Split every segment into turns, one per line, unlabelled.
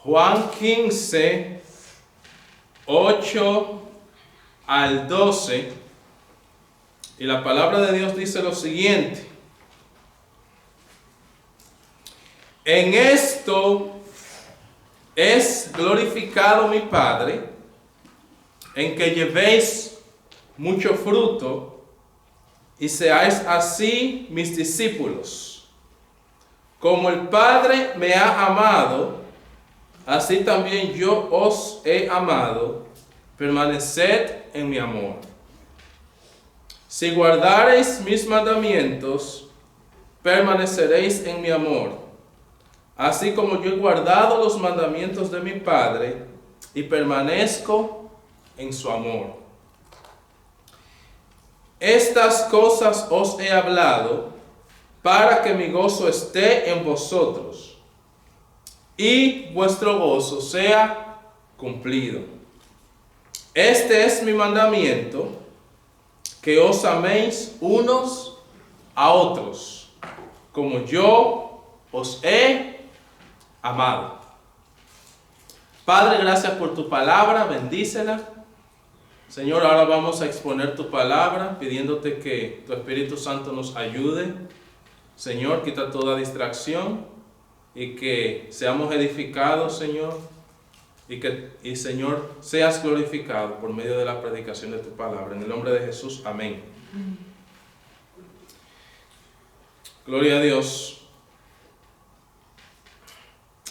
Juan 15, 8 al 12, y la palabra de Dios dice lo siguiente: en esto es glorificado mi Padre, en que llevéis mucho fruto y seáis así mis discípulos. Como el Padre me ha amado, así también yo os he amado. Permaneced en mi amor. Si guardareis mis mandamientos, permaneceréis en mi amor, así como yo he guardado los mandamientos de mi Padre y permanezco en su amor. Estas cosas os he hablado para que mi gozo esté en vosotros y vuestro gozo sea cumplido. Este es mi mandamiento, que os améis unos a otros, como yo os he amado. Padre, gracias por tu palabra, bendícela. Señor, ahora vamos a exponer tu palabra, pidiéndote que tu Espíritu Santo nos ayude. Señor, quita toda distracción y que seamos edificados, Señor. Y Señor, seas glorificado por medio de la predicación de tu palabra. En el nombre de Jesús, amén. Gloria a Dios.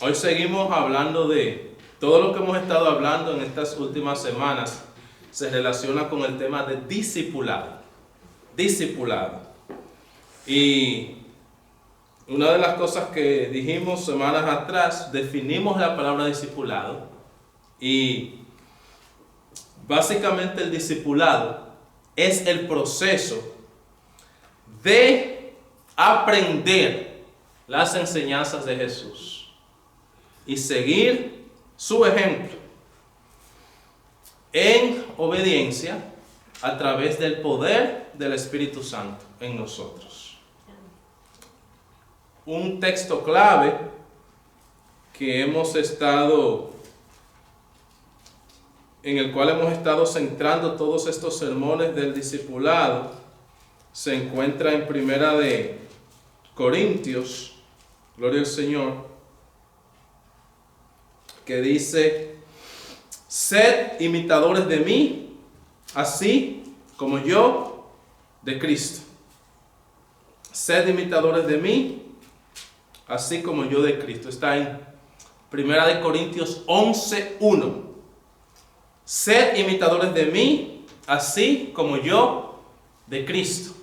Hoy seguimos hablando de todo lo que hemos estado hablando en estas últimas semanas. Se relaciona con el tema de discipulado. Discipulado. Y una de las cosas que dijimos semanas atrás, definimos la palabra discipulado. Y básicamente el discipulado es el proceso de aprender las enseñanzas de Jesús y seguir su ejemplo en obediencia a través del poder del Espíritu Santo en nosotros. Un texto clave en el cual hemos estado centrando todos estos sermones del discipulado, se encuentra en Primera de Corintios, gloria al Señor, que dice: sed imitadores de mí, así como yo de Cristo. Sed imitadores de mí, así como yo de Cristo. Está en Primera de Corintios 11:1. Sed imitadores de mí, así como yo de Cristo.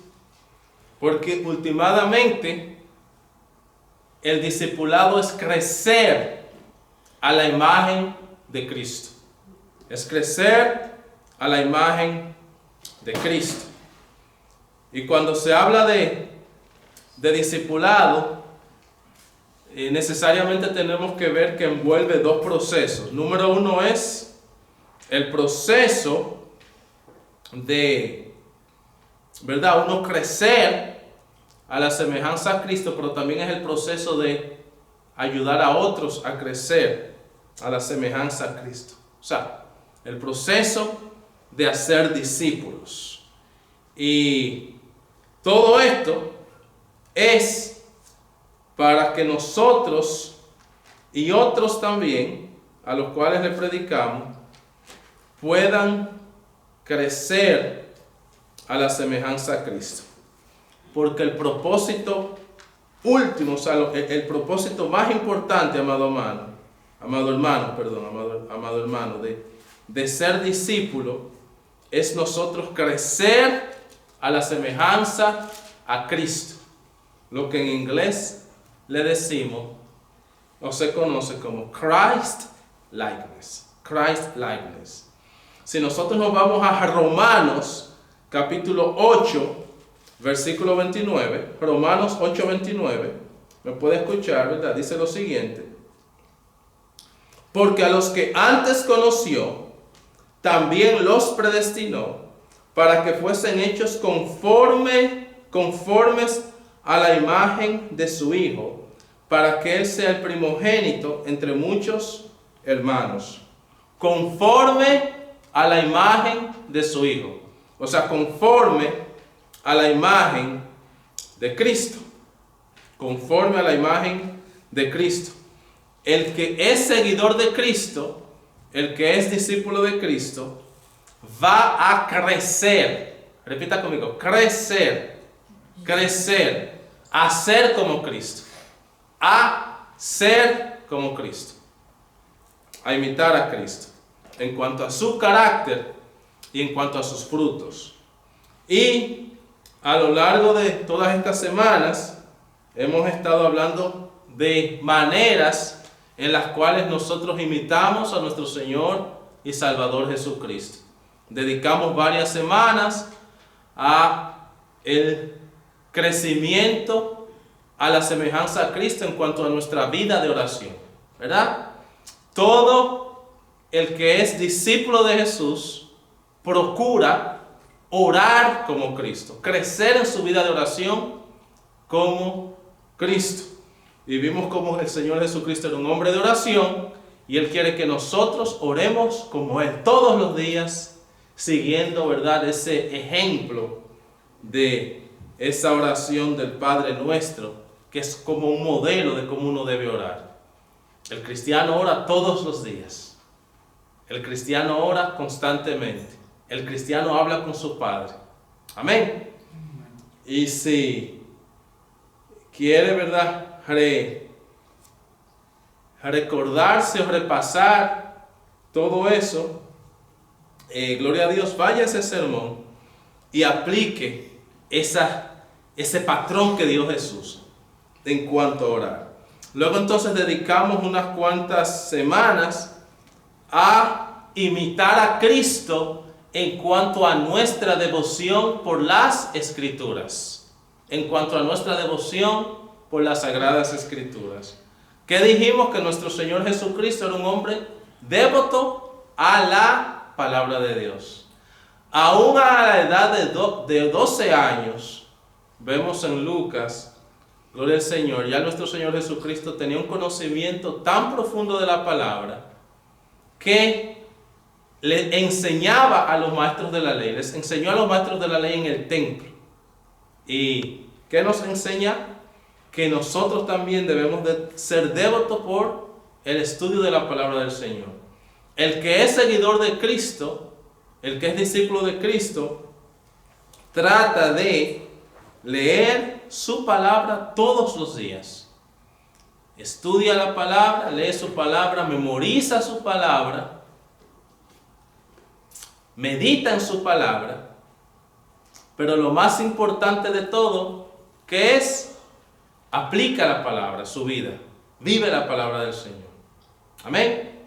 Porque últimamente el discipulado es crecer a la imagen de Cristo. Es crecer a la imagen de Cristo. Y cuando se habla de discipulado, necesariamente tenemos que ver que envuelve dos procesos. Número uno es el proceso de, ¿verdad?, uno crecer a la semejanza a Cristo, pero también es el proceso de ayudar a otros a crecer a la semejanza a Cristo. O sea, el proceso de hacer discípulos. Y todo esto es para que nosotros y otros también, a los cuales le predicamos, puedan crecer a la semejanza a Cristo. Porque el propósito último, o sea, el propósito más importante, amado hermano, de ser discípulo, es nosotros crecer a la semejanza a Cristo. Lo que en inglés le decimos, o se conoce como Christ likeness. Christ likeness. Si nosotros nos vamos a Romanos capítulo 8, versículo 29, Romanos 8, 29, me puede escuchar, ¿verdad? Dice lo siguiente: porque a los que antes conoció, también los predestinó para que fuesen hechos conformes a la imagen de su Hijo, para que Él sea el primogénito entre muchos hermanos, conforme a la imagen de su Hijo. O sea, conforme a la imagen de Cristo. Conforme a la imagen de Cristo. El que es seguidor de Cristo, el que es discípulo de Cristo, va a crecer. Repita conmigo, crecer, crecer, a ser como Cristo. A ser como Cristo. A imitar a Cristo. En cuanto a su carácter y en cuanto a sus frutos. Y a lo largo de todas estas semanas hemos estado hablando de maneras en las cuales nosotros imitamos a nuestro Señor y Salvador Jesucristo. Dedicamos varias semanas a el crecimiento a la semejanza a Cristo en cuanto a nuestra vida de oración, ¿verdad? Todo el que es discípulo de Jesús procura orar como Cristo, crecer en su vida de oración como Cristo. Y vimos cómo el Señor Jesucristo era un hombre de oración y Él quiere que nosotros oremos como Él todos los días, siguiendo, ¿verdad?, ese ejemplo de esa oración del Padre Nuestro, que es como un modelo de cómo uno debe orar. El cristiano ora todos los días. El cristiano ora constantemente. El cristiano habla con su Padre. Amén. Y si quiere, ¿verdad?, recordarse o repasar todo eso, gloria a Dios, vaya a ese sermón y aplique ese patrón que dio Jesús en cuanto a orar. Luego entonces dedicamos unas cuantas semanas a imitar a Cristo en cuanto a nuestra devoción por las Escrituras. En cuanto a nuestra devoción por las Sagradas Escrituras. ¿Qué dijimos? Que nuestro Señor Jesucristo era un hombre devoto a la palabra de Dios. Aún a la edad de 12 años, vemos en Lucas, gloria al Señor, ya nuestro Señor Jesucristo tenía un conocimiento tan profundo de la palabra que le enseñaba a los maestros de la ley, les enseñó a los maestros de la ley en el templo. ¿Y qué nos enseña? Que nosotros también debemos de ser devotos por el estudio de la palabra del Señor. El que es seguidor de Cristo, el que es discípulo de Cristo, trata de leer su palabra todos los días. Estudia la palabra, lee su palabra, memoriza su palabra, medita en su palabra, pero lo más importante de todo, que es, aplica la palabra a su vida, vive la palabra del Señor. Amén.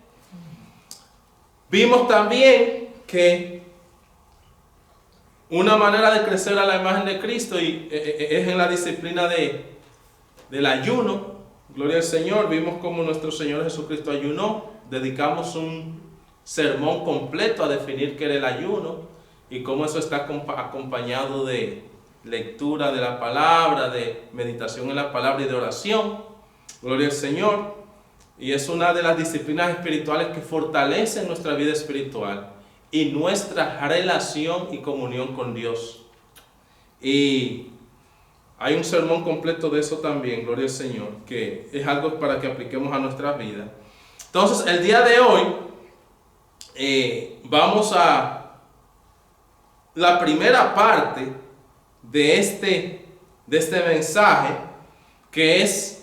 Vimos también que una manera de crecer a la imagen de Cristo es en la disciplina del ayuno. Gloria al Señor. Vimos cómo nuestro Señor Jesucristo ayunó. Dedicamos un sermón completo a definir qué era el ayuno y cómo eso está acompañado de lectura de la palabra, de meditación en la palabra y de oración. Gloria al Señor. Y es una de las disciplinas espirituales que fortalecen nuestra vida espiritual y nuestra relación y comunión con Dios. Y hay un sermón completo de eso también, gloria al Señor, que es algo para que apliquemos a nuestra vida. Entonces, el día de hoy vamos a la primera parte de este mensaje, que es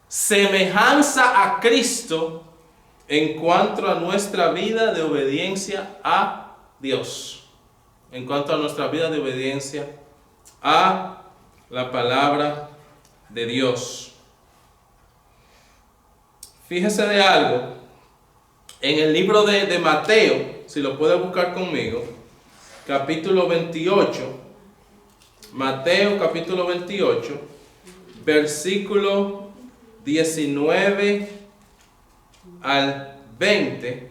semejanza a Cristo en cuanto a nuestra vida de obediencia a Dios, en cuanto a nuestra vida de obediencia a la palabra de Dios. Fíjese de algo, en el libro de Mateo, si lo puede buscar conmigo, capítulo 28, Mateo capítulo 28, versículo 19 al 20,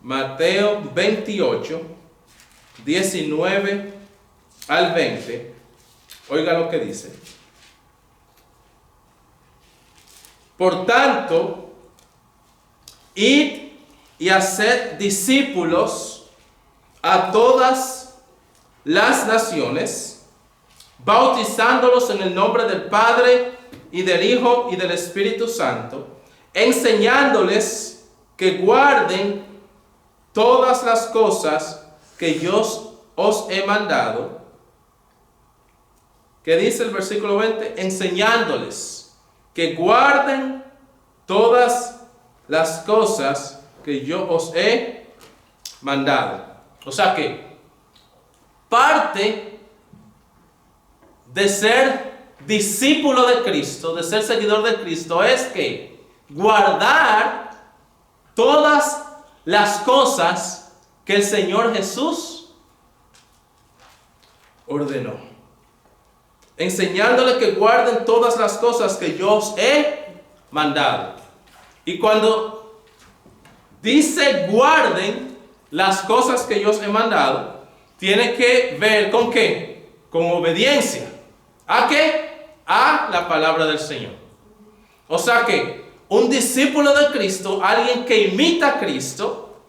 Mateo 28, 19 al 20, oiga lo que dice. Por tanto, id y haced discípulos a todas las naciones, bautizándolos en el nombre del Padre y del Hijo y del Espíritu Santo, enseñándoles que guarden todas las cosas que yo os he mandado. ¿Qué dice el versículo 20? Enseñándoles que guarden todas las cosas que yo os he mandado. O sea que parte de ser discípulo de Cristo, de ser seguidor de Cristo, es que guardar todas las cosas que el Señor Jesús ordenó. Enseñándole que guarden todas las cosas que yo os he mandado. Y cuando dice guarden las cosas que yo os he mandado, tiene que ver con ¿qué? Con obediencia. ¿A qué? A la palabra del Señor. O sea que un discípulo de Cristo, alguien que imita a Cristo,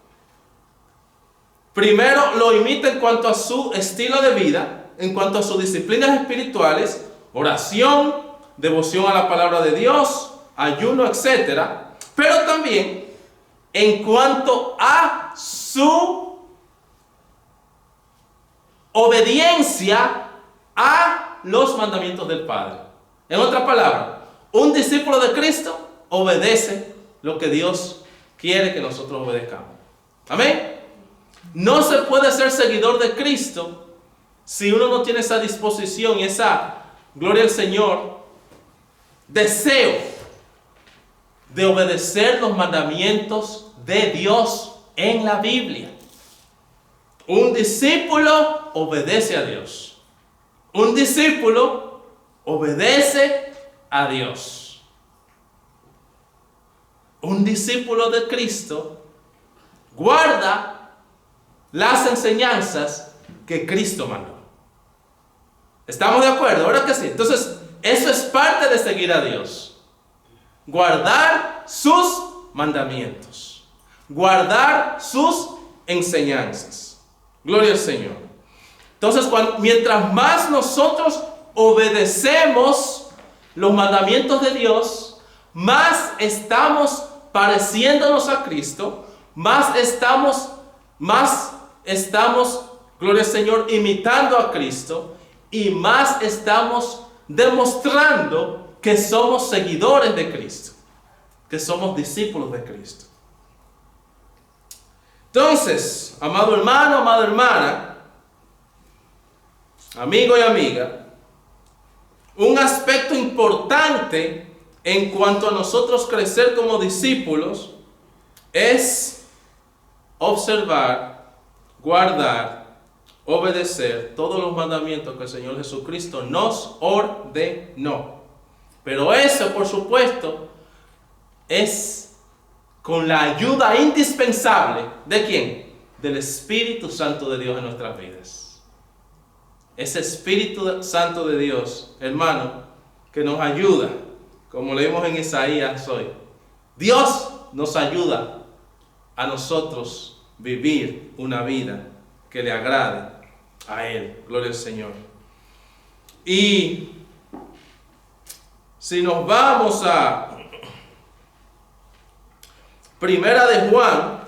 primero lo imita en cuanto a su estilo de vida, en cuanto a sus disciplinas espirituales, oración, devoción a la palabra de Dios, ayuno, etc. Pero también en cuanto a su obediencia a los mandamientos del Padre. En otras palabras, un discípulo de Cristo obedece lo que Dios quiere que nosotros obedezcamos. Amén. No se puede ser seguidor de Cristo si uno no tiene esa disposición y esa, gloria al Señor, deseo de obedecer los mandamientos de Dios en la Biblia. Un discípulo obedece a Dios. Un discípulo obedece a Dios. Un discípulo de Cristo guarda las enseñanzas que Cristo mandó. ¿Estamos de acuerdo? Ahora que sí. Entonces, eso es parte de seguir a Dios. Guardar sus mandamientos. Guardar sus enseñanzas. Gloria al Señor. Entonces, mientras más nosotros obedecemos los mandamientos de Dios, más estamos pareciéndonos a Cristo, más estamos, gloria al Señor, imitando a Cristo, y más estamos demostrando que somos seguidores de Cristo, que somos discípulos de Cristo. Entonces, amado hermano, amada hermana, amigo y amiga, un aspecto importante en cuanto a nosotros crecer como discípulos es observar, guardar, obedecer todos los mandamientos que el Señor Jesucristo nos ordenó. Pero eso, por supuesto, es con la ayuda indispensable ¿de quién? Del Espíritu Santo de Dios en nuestras vidas. Ese Espíritu Santo de Dios, hermano, que nos ayuda, como leímos en Isaías hoy. Dios nos ayuda a nosotros vivir una vida que le agrade a Él. Gloria al Señor. Y si nos vamos a Primera de Juan,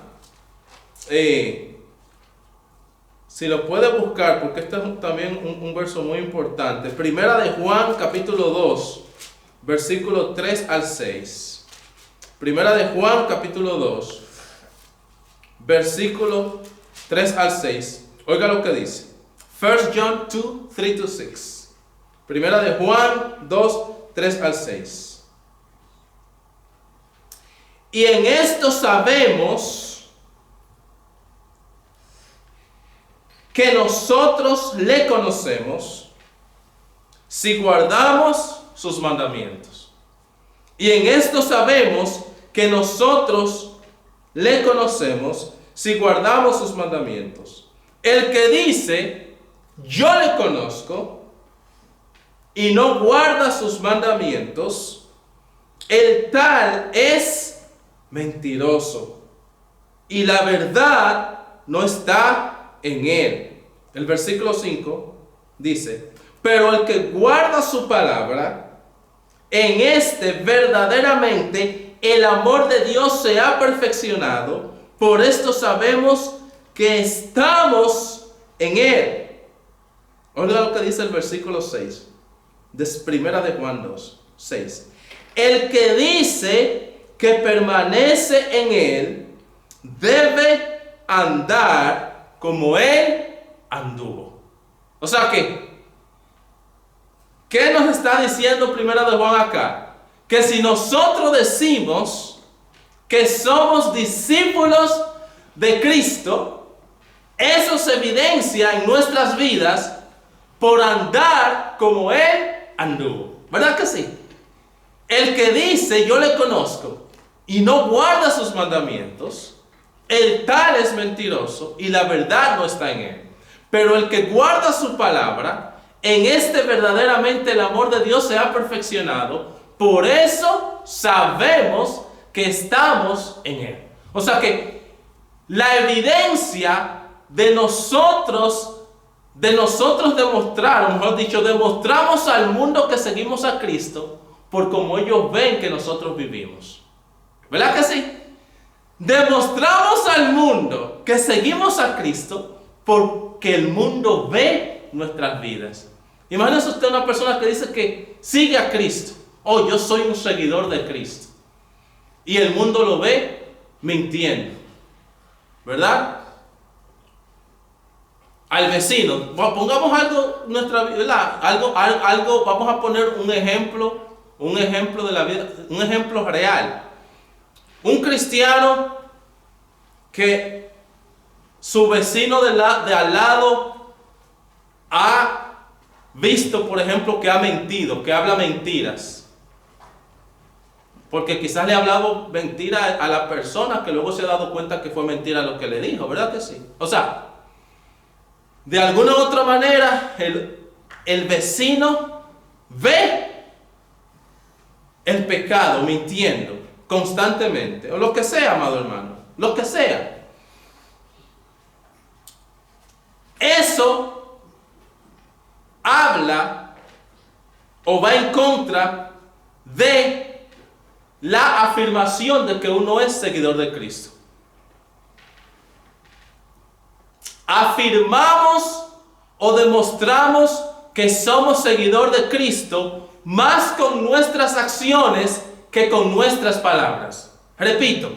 si lo puede buscar, porque este es también un verso muy importante. Primera de Juan, capítulo 2, versículos 3 al 6. Primera de Juan, capítulo 2, versículo 3 al 6. Oiga lo que dice. 1 John 2, 3 to 6. Primera de Juan 2, 3 al 6. Y en esto sabemos que nosotros le conocemos si guardamos sus mandamientos. Y en esto sabemos que nosotros le conocemos si guardamos sus mandamientos. El que dice, yo le conozco, y no guarda sus mandamientos, el tal es mentiroso y la verdad no está en él. El versículo 5 dice: pero el que guarda su palabra, en este verdaderamente el amor de Dios se ha perfeccionado. Por esto sabemos que estamos en él. Oiga lo que dice el versículo 6 de primera de Juan 2, 6. El que dice que permanece en él debe andar como él anduvo. O sea que, ¿qué nos está diciendo primera de Juan acá? Que si nosotros decimos que somos discípulos de Cristo, eso se evidencia en nuestras vidas por andar como él anduvo. ¿Verdad que sí? El que dice yo le conozco y no guarda sus mandamientos, el tal es mentiroso y la verdad no está en él. Pero el que guarda su palabra, en este verdaderamente el amor de Dios se ha perfeccionado. Por eso sabemos que estamos en él. O sea que la evidencia de nosotros demostrar, o mejor dicho, demostramos al mundo que seguimos a Cristo por cómo ellos ven que nosotros vivimos. ¿Verdad que sí? Demostramos al mundo que seguimos a Cristo porque el mundo ve nuestras vidas. Imagínese usted una persona que dice que sigue a Cristo. Oh, yo soy un seguidor de Cristo. Y el mundo lo ve mintiendo. ¿Verdad? Al vecino, pongamos algo en nuestra vida, algo, vamos a poner un ejemplo de la vida, un ejemplo real. Un cristiano que su vecino de al lado ha visto, por ejemplo, que ha mentido, que habla mentiras. Porque quizás le ha hablado mentira a la persona que luego se ha dado cuenta que fue mentira lo que le dijo, ¿verdad que sí? O sea, de alguna u otra manera, el vecino ve el pecado mintiendo constantemente, o lo que sea, amado hermano, lo que sea. Eso habla o va en contra de la afirmación de que uno es seguidor de Cristo. Afirmamos o demostramos que somos seguidor de Cristo más con nuestras acciones que con nuestras palabras. Repito,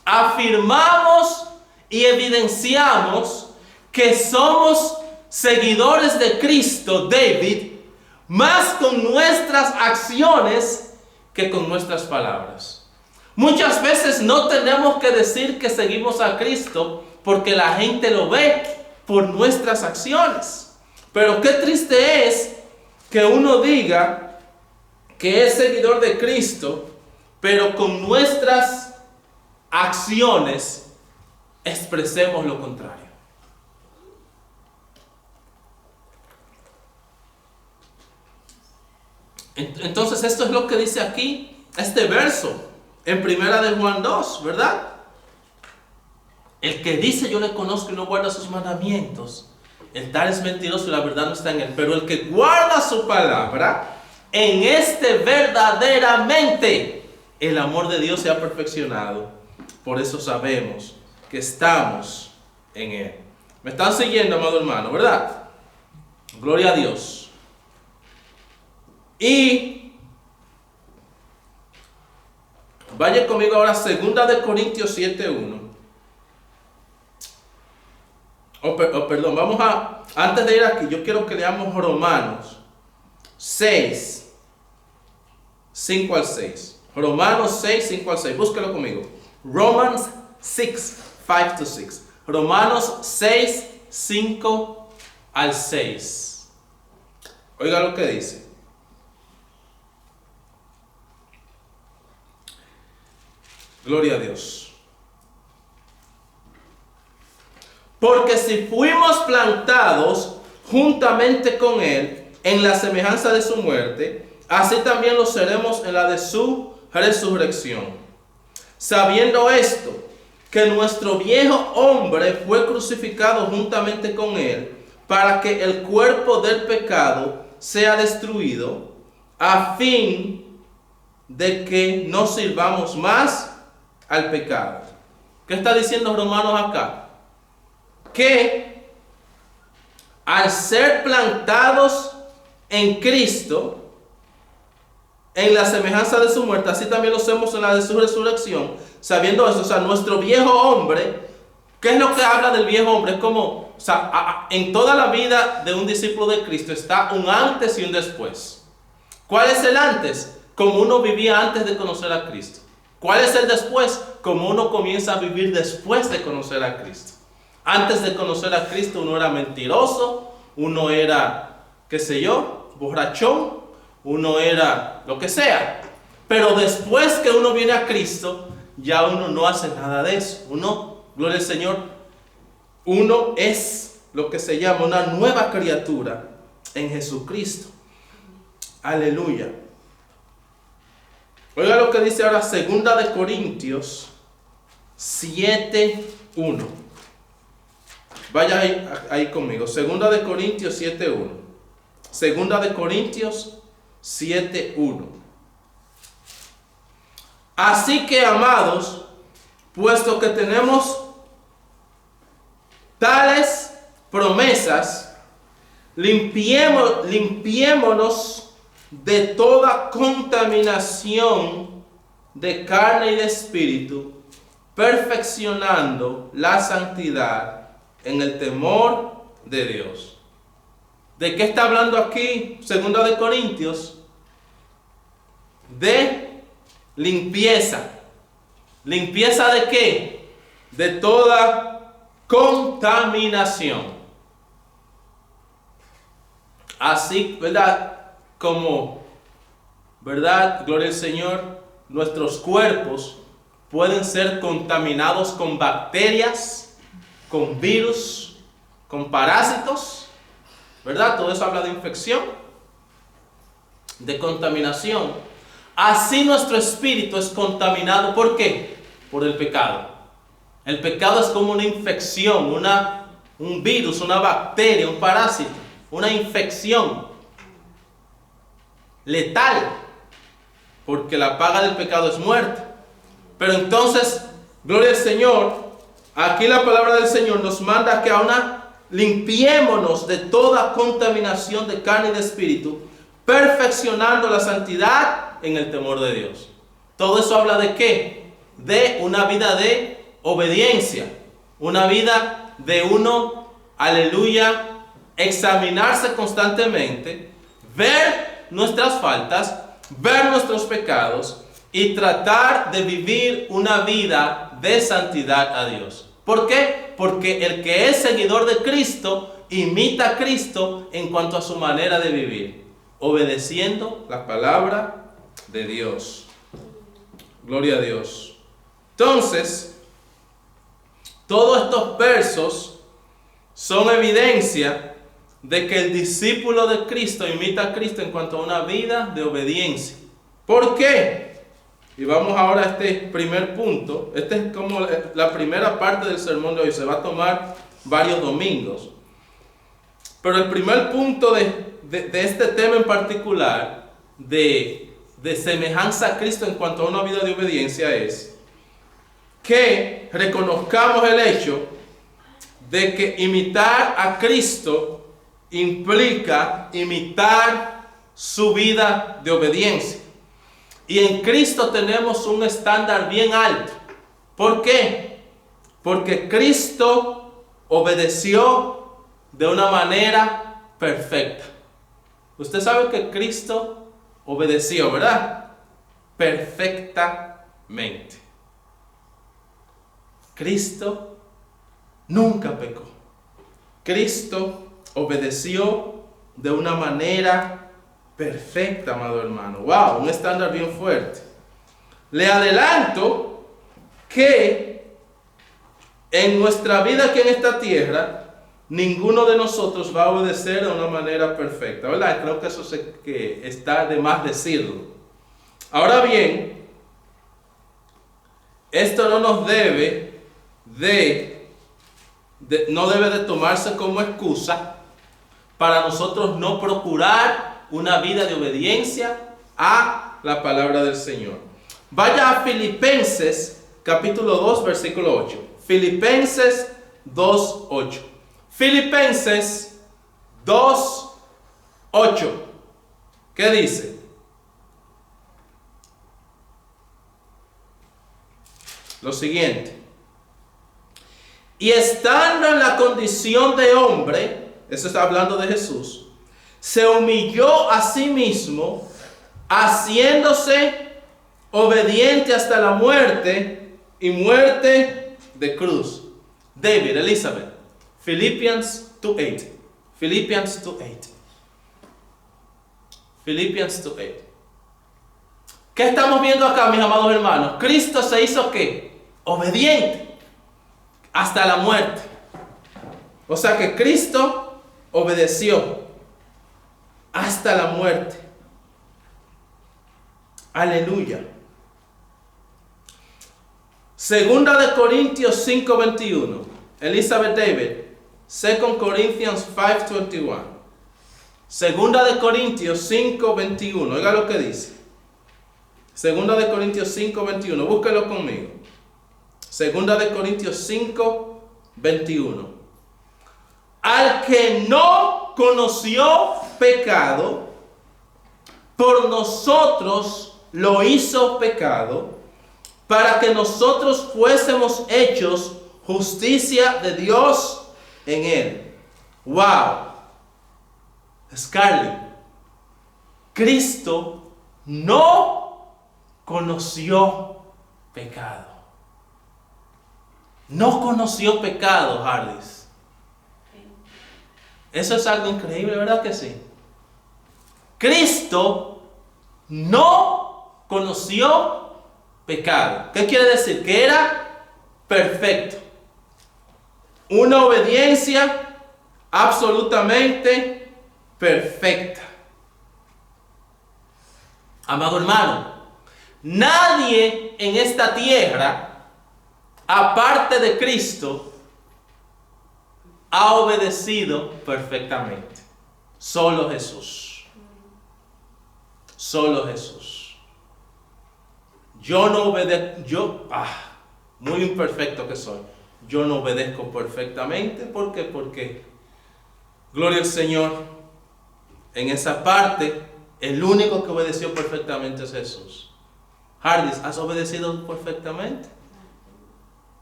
afirmamos y evidenciamos que somos seguidores de Cristo, David, más con nuestras acciones que con nuestras palabras. Muchas veces no tenemos que decir que seguimos a Cristo porque la gente lo ve por nuestras acciones. Pero qué triste es que uno diga que es seguidor de Cristo, pero con nuestras acciones expresemos lo contrario. Entonces esto es lo que dice aquí este verso en primera de Juan 2, ¿verdad? El que dice yo le conozco y no guarda sus mandamientos, el tal es mentiroso y la verdad no está en él. Pero el que guarda su palabra, en este verdaderamente el amor de Dios se ha perfeccionado. Por eso sabemos que estamos en él. ¿Me están siguiendo, amado hermano? ¿Verdad? Gloria a Dios. Y vaya conmigo ahora a 2 de Corintios 7:1. Perdón, antes de ir aquí, yo quiero que leamos Romanos 6, 5 al 6. Romanos 6, 5 al 6. Búsquelo conmigo. Romans 6, 5 to 6. Romanos 6, 5 al 6. Oiga lo que dice. Gloria a Dios. Porque si fuimos plantados juntamente con Él en la semejanza de su muerte, así también lo seremos en la de su resurrección. sabiendo esto, que nuestro viejo hombre fue crucificado juntamente con él, para que el cuerpo del pecado sea destruido, a fin de que no sirvamos más al pecado. ¿Qué está diciendo Romanos acá? Que al ser plantados en Cristo, en la semejanza de su muerte, así también lo hacemos en la de su resurrección, sabiendo eso, o sea, nuestro viejo hombre, ¿qué es lo que habla del viejo hombre? Es como, o sea, en toda la vida de un discípulo de Cristo está un antes y un después. ¿Cuál es el antes? Como uno vivía antes de conocer a Cristo. ¿Cuál es el después? Como uno comienza a vivir después de conocer a Cristo. Antes de conocer a Cristo uno era mentiroso, uno era, qué sé yo, borrachón, uno era lo que sea. Pero después que uno viene a Cristo, ya uno no hace nada de eso. Uno, gloria al Señor, uno es lo que se llama una nueva criatura en Jesucristo. Aleluya. Oiga lo que dice ahora 2 de Corintios 7:1. Vaya ahí conmigo. 2 de Corintios 7:1. 2 de Corintios 7:1. Así que, amados, puesto que tenemos tales promesas, limpiémonos de toda contaminación de carne y de espíritu, perfeccionando la santidad en el temor de Dios. ¿De qué está hablando aquí 2 de Corintios? De limpieza. ¿Limpieza de qué? De toda contaminación. Así, ¿verdad? Como, ¿verdad? Gloria al Señor, nuestros cuerpos pueden ser contaminados con bacterias, con virus, con parásitos, ¿verdad? Todo eso habla de infección, de contaminación. Así nuestro espíritu es contaminado. ¿Por qué? Por el pecado. El pecado es como una infección, un virus, una bacteria, un parásito, una infección letal, porque la paga del pecado es muerte. Pero entonces, gloria al Señor, aquí la palabra del Señor nos manda que limpiémonos de toda contaminación de carne y de espíritu, perfeccionando la santidad en el temor de Dios. Todo eso habla de ¿qué? De una vida de obediencia, una vida de uno, aleluya, examinarse constantemente, ver nuestras faltas, ver nuestros pecados y tratar de vivir una vida de santidad a Dios. ¿Por qué? Porque el que es seguidor de Cristo imita a Cristo en cuanto a su manera de vivir, obedeciendo la palabra de Dios. Gloria a Dios. Entonces, todos estos versos son evidencia de que el discípulo de Cristo imita a Cristo en cuanto a una vida de obediencia. ¿Por qué? Y vamos ahora a este primer punto. Este es como la primera parte del sermón de hoy. Se va a tomar varios domingos. Pero el primer punto de este tema en particular, de semejanza a Cristo en cuanto a una vida de obediencia, es que reconozcamos el hecho de que imitar a Cristo implica imitar su vida de obediencia. Y en Cristo tenemos un estándar bien alto. ¿Por qué? Porque Cristo obedeció de una manera perfecta. Usted sabe que Cristo obedeció, ¿verdad? Perfectamente. Cristo nunca pecó. Cristo obedeció de una manera perfecta, amado hermano. Wow, un estándar bien fuerte. Le adelanto que en nuestra vida aquí en esta tierra, ninguno de nosotros va a obedecer de una manera perfecta, ¿verdad? Creo que eso que está de más decirlo. Ahora bien, esto no nos debe no debe de tomarse como excusa para nosotros no procurar una vida de obediencia a la palabra del Señor. Vaya a Filipenses capítulo 2 versículo 8. Filipenses 2, 8. Filipenses 2, 8. ¿Qué dice? Lo siguiente. Y estando en la condición de hombre, eso está hablando de Jesús, se humilló a sí mismo, haciéndose obediente hasta la muerte y muerte de cruz. David, Elizabeth, Philippians 2:8. Philippians 2:8. Philippians 2:8. ¿Qué estamos viendo acá, mis amados hermanos? Cristo se hizo ¿qué? Obediente hasta la muerte. O sea que Cristo obedeció hasta la muerte. Aleluya. Segunda de Corintios 5:21. Elizabeth David. 2 Corinthians 5:21. Segunda de Corintios 5:21. Oiga lo que dice. Segunda de Corintios 5:21. Búsquelo conmigo. Segunda de Corintios 5:21. Al que no conoció pecado, por nosotros lo hizo pecado, para que nosotros fuésemos hechos justicia de Dios en él. Wow. Scarlett, Cristo no conoció pecado. No conoció pecado, Hardys. Eso es algo increíble, ¿verdad que sí? Cristo no conoció pecado. ¿Qué quiere decir? Que era perfecto. Una obediencia absolutamente perfecta. Amado hermano, nadie en esta tierra, aparte de Cristo, ha obedecido perfectamente. Solo Jesús. Solo Jesús. Yo no obedezco, muy imperfecto que soy. Yo no obedezco perfectamente. ¿Por qué? Porque, gloria al Señor, en esa parte, el único que obedeció perfectamente es Jesús. Hardys, ¿has obedecido perfectamente?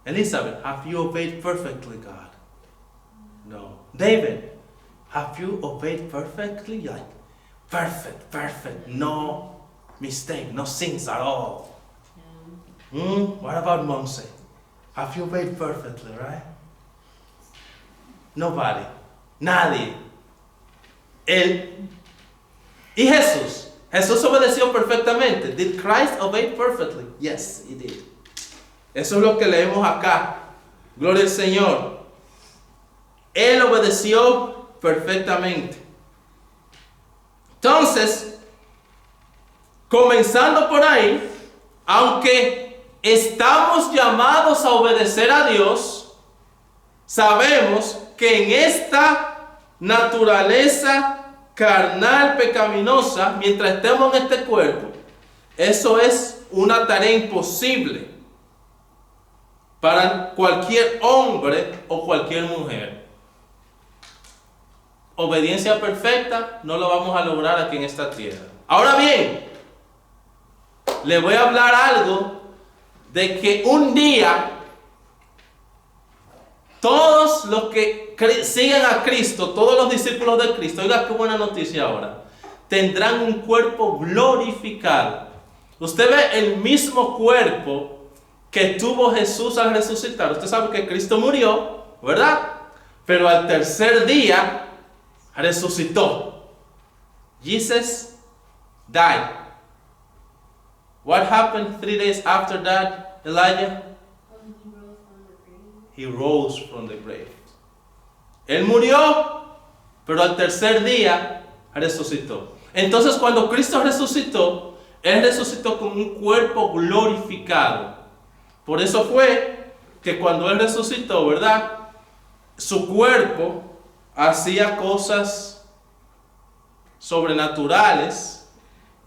Elizabeth, have you obeyed perfectly, God? No. David, have you obeyed perfectly? Like, perfect, no mistake, no sins at all. What about Monse? Have you obeyed perfectly, right? Nobody. Nadie. ¿Y Jesús? Jesús obedeció perfectamente. Did Christ obey perfectly? Yes, he did. Eso es lo que leemos acá. Gloria al Señor. Él obedeció perfectamente. Entonces, comenzando por ahí, aunque estamos llamados a obedecer a Dios, sabemos que en esta naturaleza carnal pecaminosa, mientras estemos en este cuerpo, eso es una tarea imposible para cualquier hombre o cualquier mujer. Obediencia perfecta no lo vamos a lograr aquí en esta tierra. Ahora bien, le voy a hablar algo de que un día todos los que sigan a Cristo, todos los discípulos de Cristo, oiga qué buena noticia ahora, tendrán un cuerpo glorificado. Usted ve el mismo cuerpo que tuvo Jesús al resucitar. Usted sabe que Cristo murió, ¿verdad? Pero al tercer día resucitó. Jesus died. What happened 3 days after that, Elijah? He rose from the grave. Él murió, pero al tercer día resucitó. Entonces, cuando Cristo resucitó, Él resucitó con un cuerpo glorificado. Por eso fue que cuando Él resucitó, ¿verdad? Su cuerpo hacía cosas sobrenaturales.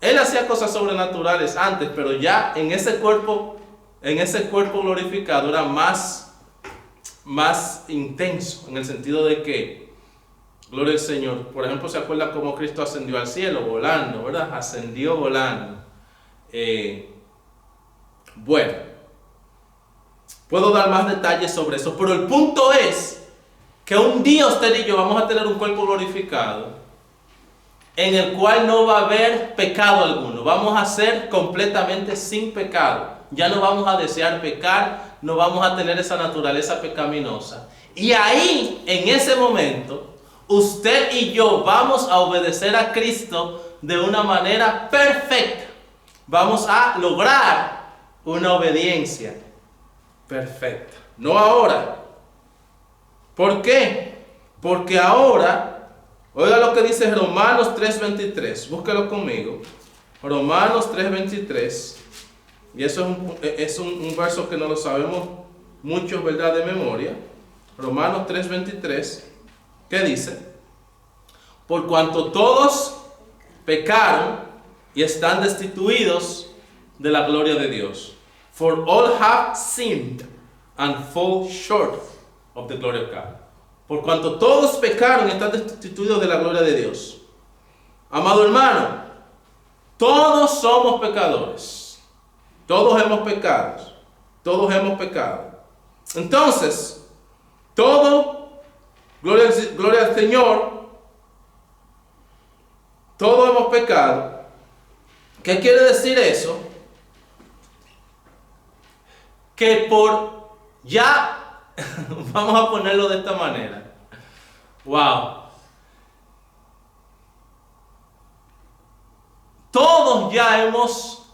Él hacía cosas sobrenaturales antes, pero ya en ese cuerpo glorificado era más intenso, en el sentido de que, gloria al Señor, por ejemplo, ¿se acuerda cómo Cristo ascendió al cielo? Volando, ¿verdad? Ascendió volando. Bueno, puedo dar más detalles sobre eso, pero el punto es que un día usted y yo vamos a tener un cuerpo glorificado en el cual no va a haber pecado alguno. Vamos a ser completamente sin pecado. Ya no vamos a desear pecar, no vamos a tener esa naturaleza pecaminosa. Y ahí, en ese momento, usted y yo vamos a obedecer a Cristo de una manera perfecta. Vamos a lograr una obediencia perfecta. No ahora. ¿Por qué? Porque ahora, oiga lo que dice Romanos 3:23. Búsquelo conmigo. Romanos 3:23. Y eso es un verso que no lo sabemos muchos, ¿verdad?, de memoria. Romanos 3:23. ¿Qué dice? Por cuanto todos pecaron y están destituidos de la gloria de Dios. For all have sinned and fall short of the glory of God. Por cuanto todos pecaron y están destituidos de la gloria de Dios. Amado hermano, todos somos pecadores. Todos hemos pecado. Todos hemos pecado. Entonces, gloria al Señor, todos hemos pecado. ¿Qué quiere decir eso? Que vamos a ponerlo de esta manera. Wow. Todos ya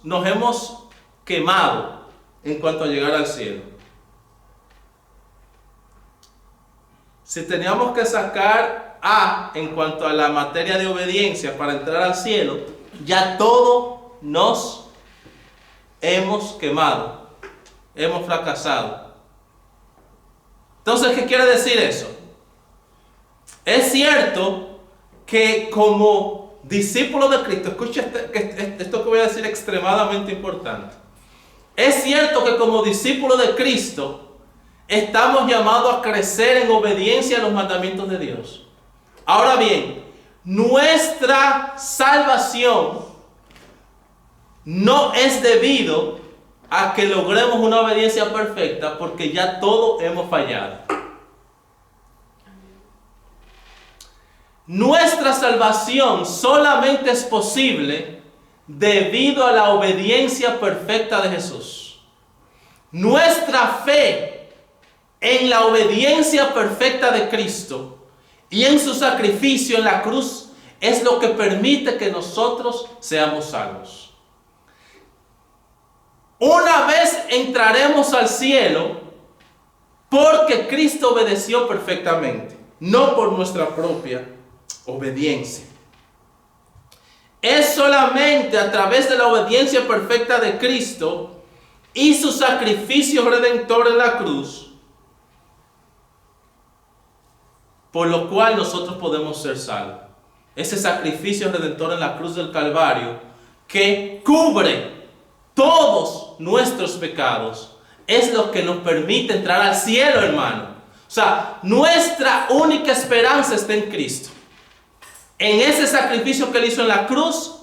nos hemos quemado en cuanto a llegar al cielo. Si teníamos que sacar A en cuanto a la materia de obediencia para entrar al cielo, ya todos nos hemos quemado, hemos fracasado. Entonces, ¿qué quiere decir eso? Es cierto que como discípulos de Cristo, escucha esto que voy a decir, extremadamente importante. Es cierto que como discípulos de Cristo estamos llamados a crecer en obediencia a los mandamientos de Dios. Ahora bien, nuestra salvación no es debido a que logremos una obediencia perfecta, porque ya todos hemos fallado. Nuestra salvación solamente es posible debido a la obediencia perfecta de Jesús. Nuestra fe en la obediencia perfecta de Cristo y en su sacrificio en la cruz es lo que permite que nosotros seamos salvos. Una vez entraremos al cielo porque Cristo obedeció perfectamente, no por nuestra propia obediencia. Es solamente a través de la obediencia perfecta de Cristo y su sacrificio redentor en la cruz, por lo cual nosotros podemos ser salvos. Ese sacrificio redentor en la cruz del Calvario, que cubre todos nuestros pecados, es lo que nos permite entrar al cielo, hermano. O sea, nuestra única esperanza está en Cristo, en ese sacrificio que Él hizo en la cruz,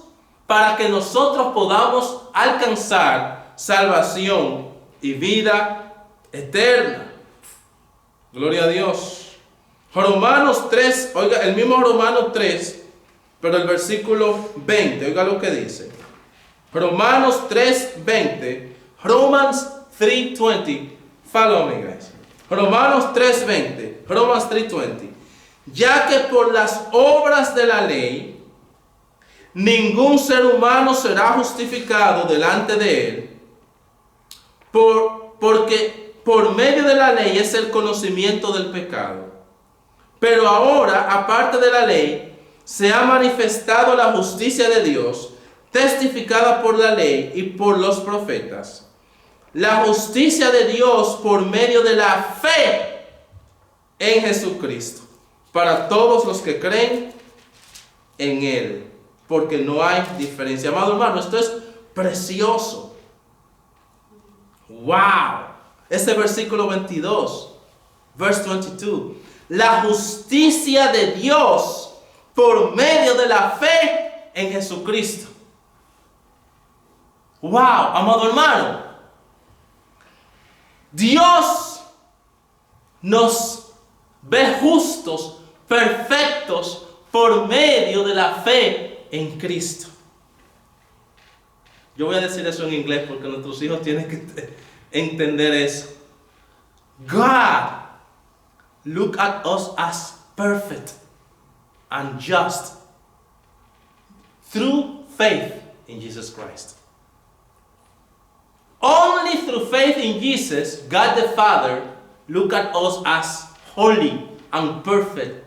para que nosotros podamos alcanzar salvación y vida eterna. Gloria a Dios. Romanos 3, oiga, el mismo Romanos 3, pero el versículo 20, oiga lo que dice. Romanos 3:20. Romans 3:20. Follow me, guys. Romanos 3:20. Romans 3:20. Ya que por las obras de la ley ningún ser humano será justificado delante de él, porque por medio de la ley es el conocimiento del pecado. Pero ahora, aparte de la ley, se ha manifestado la justicia de Dios, testificada por la ley y por los profetas, la justicia de Dios por medio de la fe en Jesucristo, para todos los que creen en Él, porque no hay diferencia. Amado hermano, esto es precioso. ¡Wow! Este versículo 22, verse 22. La justicia de Dios por medio de la fe en Jesucristo. ¡Wow! Amado hermano, Dios nos ve justos, perfectos, por medio de la fe en Cristo. Yo voy a decir eso en inglés porque nuestros hijos tienen que entender eso. God look at us as perfect and just through faith in Jesus Christ. Only through faith in Jesus, God the Father look at us as holy and perfect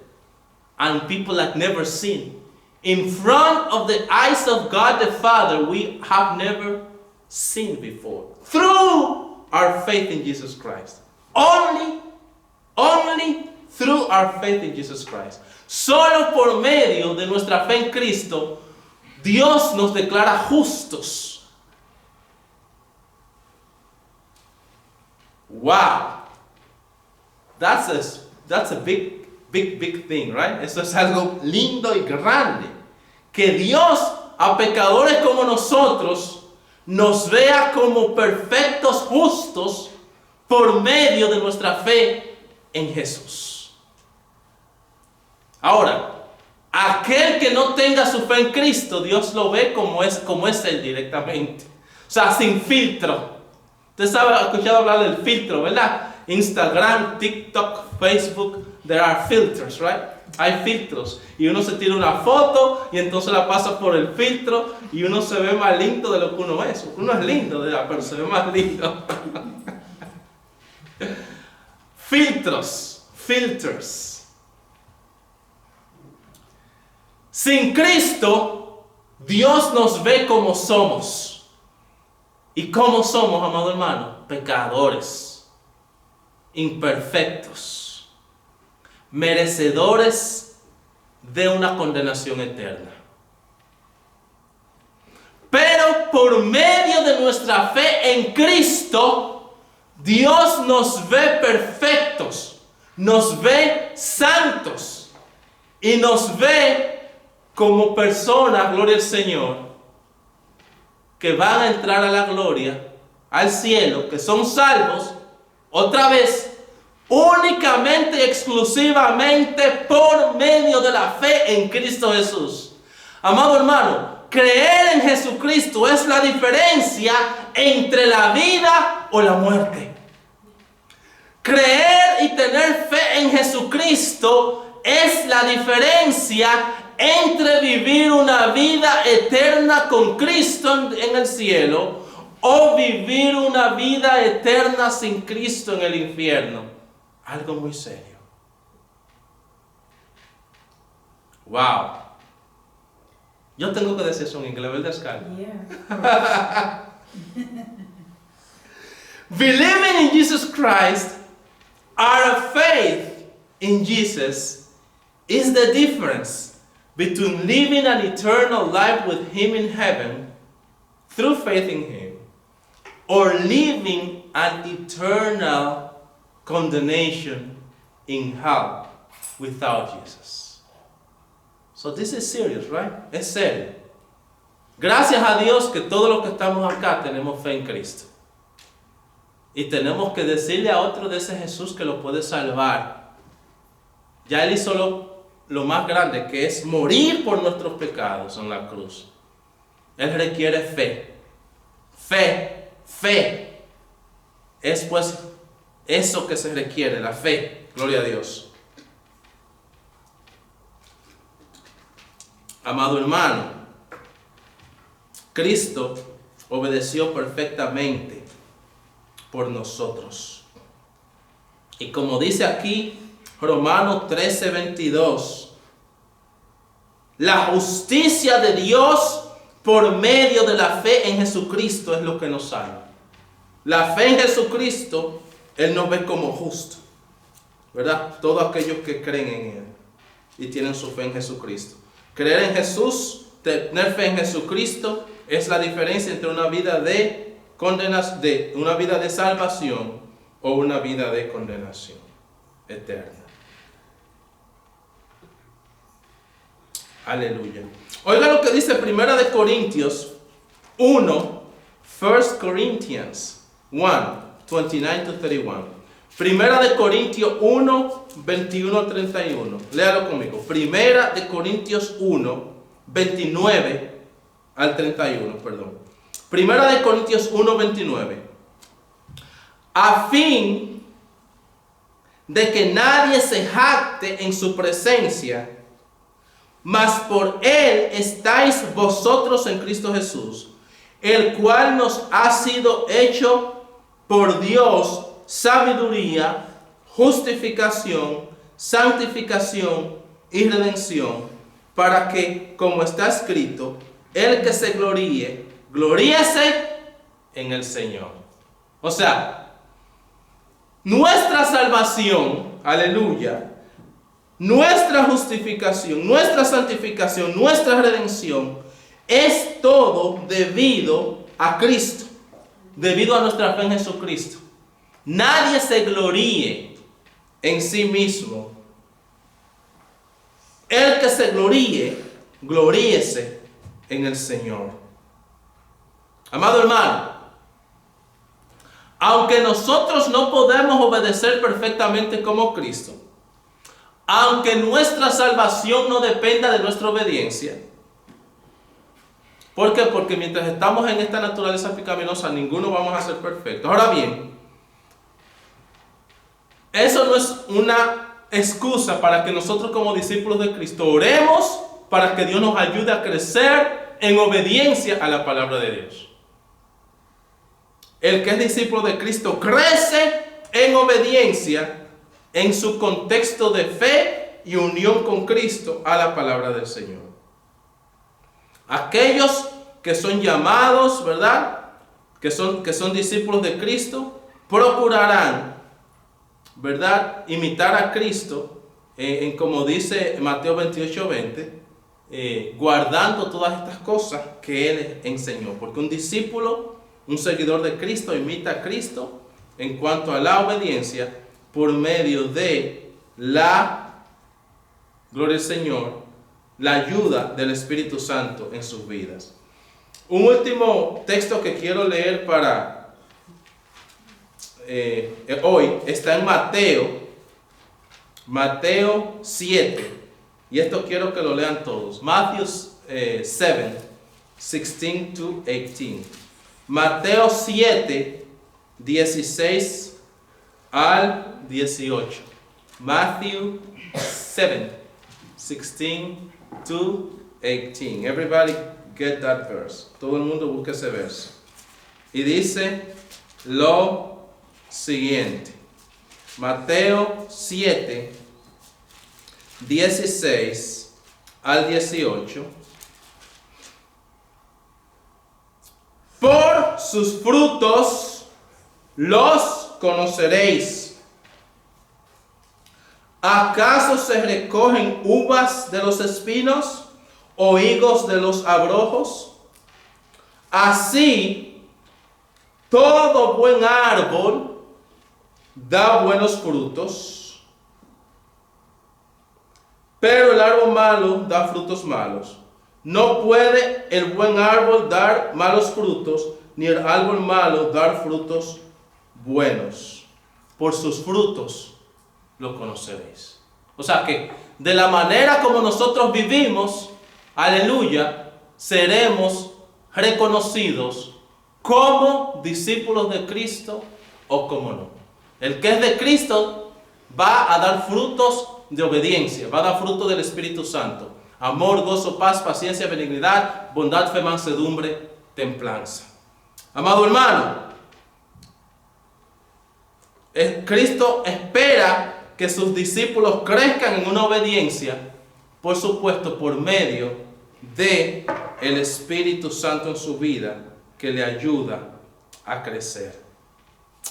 and people like never sinned. In front of the eyes of God the Father, we have never sinned before. Through our faith in Jesus Christ. Only through our faith in Jesus Christ. Solo por medio de nuestra fe en Cristo, Dios nos declara justos. Wow. That's a big thing, right? Eso es algo lindo y grande. Que Dios a pecadores como nosotros nos vea como perfectos, justos, por medio de nuestra fe en Jesús. Ahora, aquel que no tenga su fe en Cristo, Dios lo ve como es Él directamente. O sea, sin filtro. Usted sabe, ha escuchado hablar del filtro, ¿verdad? Instagram, TikTok, Facebook, there are filters, right? Hay filtros. Y uno se tira una foto y entonces la pasa por el filtro y uno se ve más lindo de lo que uno es. Uno es lindo, ¿verdad? Pero se ve más lindo. Filters. Sin Cristo, Dios nos ve como somos. ¿Y cómo somos, amado hermano? Pecadores, imperfectos, merecedores de una condenación eterna. Pero por medio de nuestra fe en Cristo, Dios nos ve perfectos, nos ve santos y nos ve como personas, gloria al Señor, que van a entrar a la gloria, al cielo, que son salvos, otra vez, únicamente y exclusivamente por medio de la fe en Cristo Jesús. Amado hermano, creer en Jesucristo es la diferencia entre la vida o la muerte. Creer y tener fe en Jesucristo es la diferencia entre vivir una vida eterna con Cristo en el cielo o vivir una vida eterna sin Cristo en el infierno. Algo muy serio. Wow. Yo tengo que decir eso en inglés, ¿verdad, Scarlett?
Yeah.
Believing in Jesus Christ, our faith in Jesus is the difference between living an eternal life with Him in heaven through faith in Him, or living an eternal condemnation in hell without Jesus. So this is serious, right? Es serio. Gracias a Dios que todos los que estamos acá tenemos fe en Cristo. Y tenemos que decirle a otro de ese Jesús que lo puede salvar. Ya Él hizo lo más grande, que es morir por nuestros pecados en la cruz. Él requiere fe. Fe. Es pues eso que se requiere, la fe. Gloria a Dios. Amado hermano, Cristo obedeció perfectamente por nosotros. Y como dice aquí Romanos 13:22, la justicia de Dios por medio de la fe en Jesucristo es lo que nos salva. la fe en Jesucristo, Él nos ve como justo, ¿verdad? Todos aquellos que creen en Él y tienen su fe en Jesucristo. Creer en Jesús, tener fe en Jesucristo, es la diferencia entre una vida de condenación, una vida de salvación o una vida de condenación eterna. Aleluya. Oiga lo que dice 1 de Corintios 1, 1 Corinthians 1, 29 to 31. 1 de Corintios 1, 21 al 31. Léalo conmigo. 1 de Corintios 1, 29 al 31, perdón. 1 de Corintios 1, 29. A fin de que nadie se jacte en su presencia, mas por Él estáis vosotros en Cristo Jesús, el cual nos ha sido hecho por Dios sabiduría, justificación, santificación y redención, para que, como está escrito, el que se gloríe, gloríese en el Señor. O sea, nuestra salvación, aleluya, nuestra justificación, nuestra santificación, nuestra redención, es todo debido a Cristo, debido a nuestra fe en Jesucristo. Nadie se gloríe en sí mismo. El que se gloríe, gloríese en el Señor. Amado hermano, aunque nosotros no podemos obedecer perfectamente como Cristo, aunque nuestra salvación no dependa de nuestra obediencia. ¿Por qué? Porque mientras estamos en esta naturaleza pecaminosa, ninguno vamos a ser perfectos. Ahora bien, eso no es una excusa para que nosotros como discípulos de Cristo oremos para que Dios nos ayude a crecer en obediencia a la palabra de Dios. El que es discípulo de Cristo crece en obediencia en su contexto de fe y unión con Cristo a la palabra del Señor. Aquellos que son llamados, ¿verdad? Que son discípulos de Cristo, procurarán, ¿verdad?, imitar a Cristo, como dice Mateo 28:20, guardando todas estas cosas que Él enseñó. Porque un discípulo, un seguidor de Cristo, imita a Cristo en cuanto a la obediencia por medio de la, gloria al Señor, la ayuda del Espíritu Santo en sus vidas. Un último texto que quiero leer para hoy está en Mateo 7, y esto quiero que lo lean todos. Matthew 7, 16 to 18. Mateo 7, 16 al 18. Matthew 7, 16 to 18. Everybody get that verse. Todo el mundo busque ese verso. Y dice lo siguiente. Mateo 7, 16 al 18. Por sus frutos los conoceréis. ¿Acaso se recogen uvas de los espinos o higos de los abrojos? Así, todo buen árbol da buenos frutos, pero el árbol malo da frutos malos. No puede el buen árbol dar malos frutos, ni el árbol malo dar frutos buenos. Por sus frutos lo conoceréis. O sea que de la manera como nosotros vivimos, aleluya, seremos reconocidos como discípulos de Cristo o como no. El que es de Cristo va a dar frutos de obediencia, va a dar fruto del Espíritu Santo. Amor, gozo, paz, paciencia, benignidad, bondad, fe, mansedumbre, templanza. Amado hermano, Cristo espera que sus discípulos crezcan en una obediencia, por supuesto, por medio de el Espíritu Santo en su vida, que le ayuda a crecer.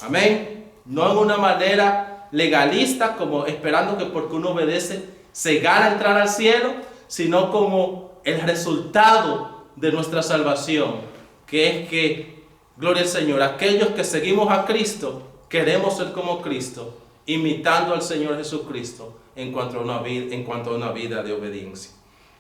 Amén. No en una manera legalista, como esperando que porque uno obedece se gana entrar al cielo, sino como el resultado de nuestra salvación, que es que, gloria al Señor, aquellos que seguimos a Cristo, queremos ser como Cristo, imitando al Señor Jesucristo en cuanto a una vida de obediencia.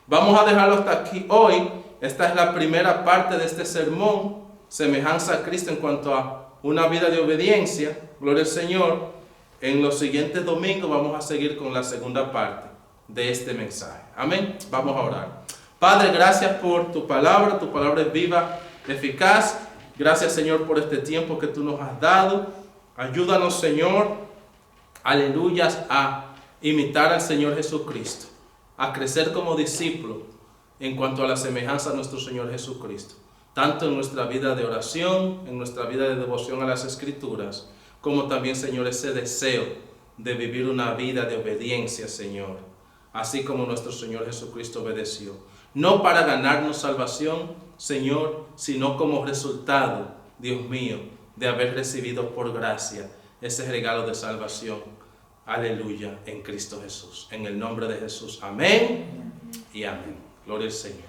Vamos a dejarlo hasta aquí hoy. Esta es la primera parte de este sermón, semejanza a Cristo en cuanto a una vida de obediencia. Gloria al Señor. En los siguientes domingos vamos a seguir con la segunda parte de este mensaje. Amén. Vamos a orar. Padre, gracias por tu palabra es viva, eficaz. Gracias, Señor, por este tiempo que tú nos has dado. Ayúdanos, Señor, aleluyas, a imitar al Señor Jesucristo, a crecer como discípulos en cuanto a la semejanza a nuestro Señor Jesucristo, tanto en nuestra vida de oración, en nuestra vida de devoción a las Escrituras, como también, Señor, ese deseo de vivir una vida de obediencia, Señor, así como nuestro Señor Jesucristo obedeció. No para ganarnos salvación, Señor, sino como resultado, Dios mío, de haber recibido por gracia ese regalo de salvación. Aleluya, en Cristo Jesús. En el nombre de Jesús. Amén y amén. Gloria al Señor.